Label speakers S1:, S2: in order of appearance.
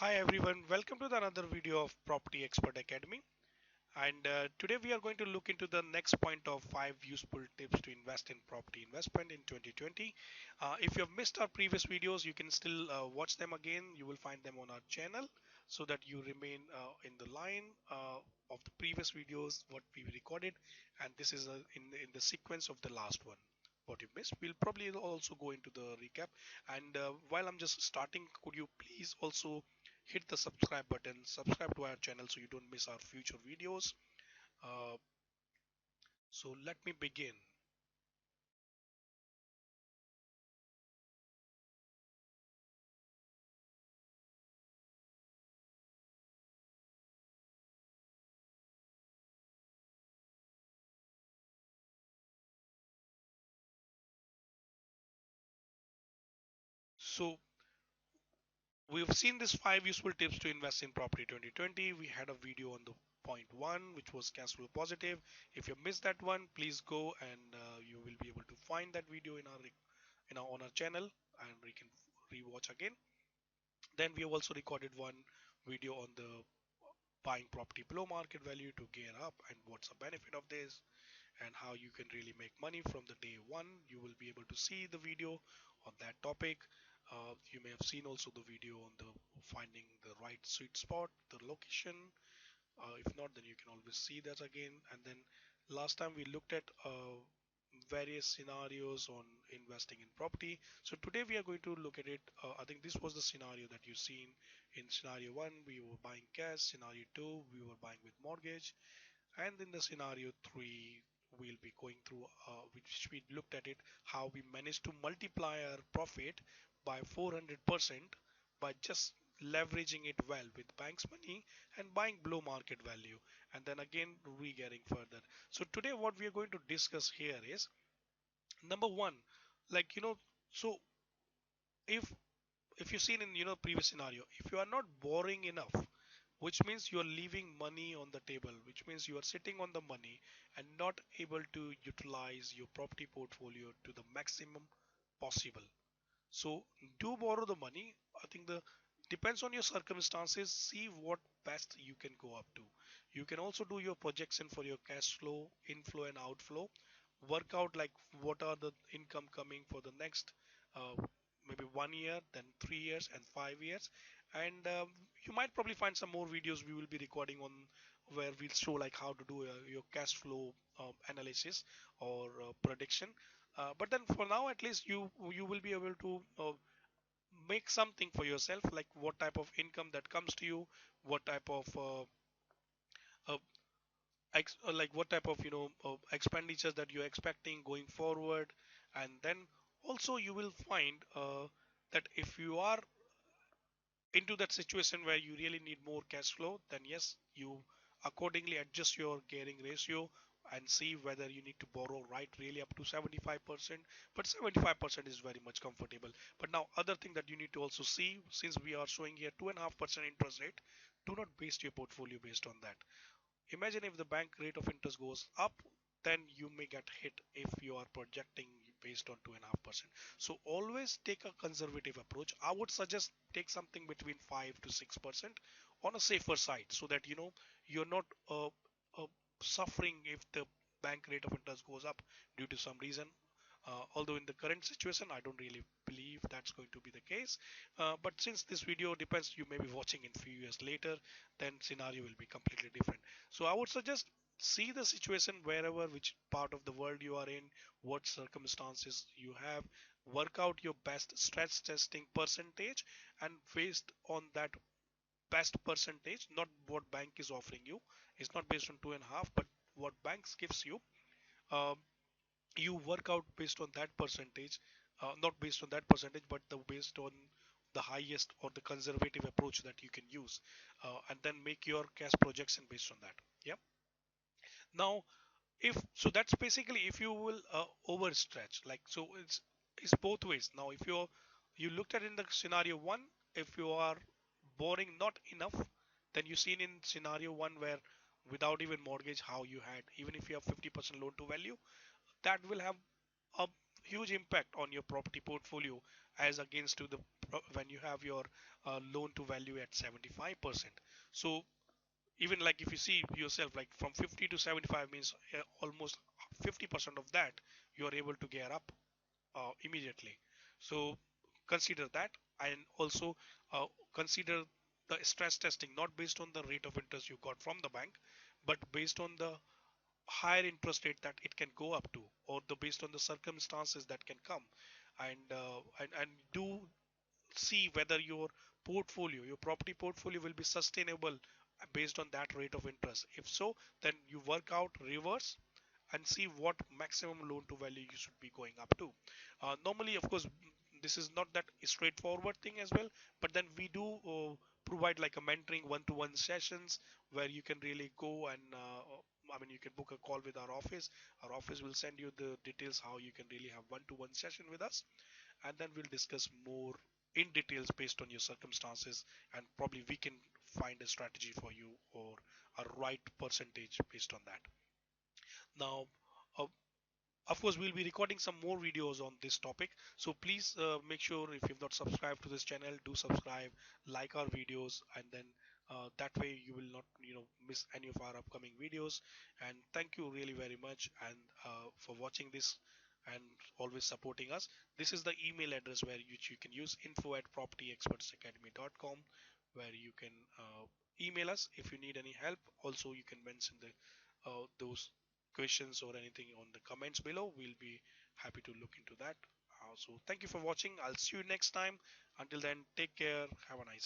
S1: Hi everyone, welcome to another video of Property Expert Academy. And today we are going to look into the next point of 5 useful tips to invest in property investment in 2020. If you have missed our previous videos, you can still watch them again. You will find them on our channel so that you remain in the line of the previous videos what we recorded. And this is in the sequence of the last one. What you missed, we'll probably also go into the recap. And while I'm just starting, could you please also hit the subscribe button, subscribe to our channel so you don't miss our future videos. uh, so let me begin. So we've seen this 5 useful tips to invest in property 2020. We had a video on the point one, which was cash flow positive. If you missed that one, please go and you will be able to find that video in our on our channel, and we can rewatch again. Then we have also recorded one video on the buying property below market value to gear up, and what's the benefit of this, and how you can really make money from the day one. You will be able to see the video on that topic. You may have seen also the video on the finding the right sweet spot, the location. If not, then you can always see that again. And then last time we looked at various scenarios on investing in property. So today we are going to look at it. I think this was the scenario that you've seen. In scenario one, we were buying cash. Scenario two, we were buying with mortgage. And in the scenario three, we'll be going through which we looked at it, how we managed to multiply our profit by 400% by just leveraging it well with bank's money and buying below market value, and then again re-getting further. So today what we are going to discuss here is number one, like so if you've seen in previous scenario, if you are not borrowing enough, which means you are leaving money on the table, which means you are sitting on the money and not able to utilize your property portfolio to the maximum possible. So do borrow the money. I think the depends on your circumstances. See what best you can go up to. You can also do your projection for your cash flow, inflow and outflow. Work out like what are the income coming for the next uh, maybe 1 year, then 3 years and 5 years. And you might probably find some more videos we will be recording on where we'll show like how to do your cash flow analysis or prediction. But then for now, at least you will be able to make something for yourself, like what type of income that comes to you, what type of uh, like what type of expenditures that you're expecting going forward. And then also you will find that if you are into that situation where you really need more cash flow, then yes, you accordingly adjust your gearing ratio and see whether you need to borrow right really up to 75%. But 75% is very much comfortable. But now other thing that you need to also see, since we are showing here 2.5% interest rate, do not base your portfolio based on that. Imagine if the bank rate of interest goes up, then you may get hit if you are projecting based on 2.5%. So always take a conservative approach. I would suggest take something between 5 to 6% on a safer side, so that you're not suffering if the bank rate of interest goes up due to some reason. Although in the current situation, I don't really believe that's going to be the case. But since this video depends, you may be watching in few years later, then scenario will be completely different. So I would suggest see the situation wherever, which part of the world you are in, what circumstances you have, work out your best stress testing percentage, and based on that best percentage, not what bank is offering you. It's not based on 2.5, but what banks gives you. Um, you work out based on that percentage, not based on that percentage, but based on the highest or the conservative approach that you can use, and then make your cash projection based on that. Yeah. Now, if so, that's basically if you will overstretch, like so, it's both ways. Now, if you looked at in the scenario one, if you are borrowing not enough, then you seen in scenario one where without even mortgage, how you had, even if you have 50% loan to value, that will have a huge impact on your property portfolio as against to the when you have your loan to value at 75%. So even like if you see yourself, like from 50 to 75 means almost 50% of that you are able to gear up immediately. So consider that, and also uh, consider the stress testing not based on the rate of interest you got from the bank, but based on the higher interest rate that it can go up to, or the based on the circumstances that can come, and do see whether your portfolio, your property portfolio will be sustainable based on that rate of interest. If so, then you work out reverse and see what maximum loan to value you should be going up to. Normally, of course, this is not that straightforward thing as well, but then we do provide like a mentoring one-to-one sessions where you can really go and I mean, you can book a call with our office. Our office will send you the details how you can really have one-to-one session with us, and then we'll discuss more in details based on your circumstances, and probably we can find a strategy for you or a right percentage based on that. Now, uh, of course, we'll be recording some more videos on this topic, so please make sure if you've not subscribed to this channel, do subscribe, like our videos, and then that way you will not miss any of our upcoming videos. And thank you really very much, and for watching this and always supporting us. This is the email address where you can use info@propertyexpertsacademy.com, where you can email us if you need any help. Also, you can mention those questions or anything on the comments below. We'll be happy to look into that. So thank you for watching. I'll see you next time. Until then, take care. Have a nice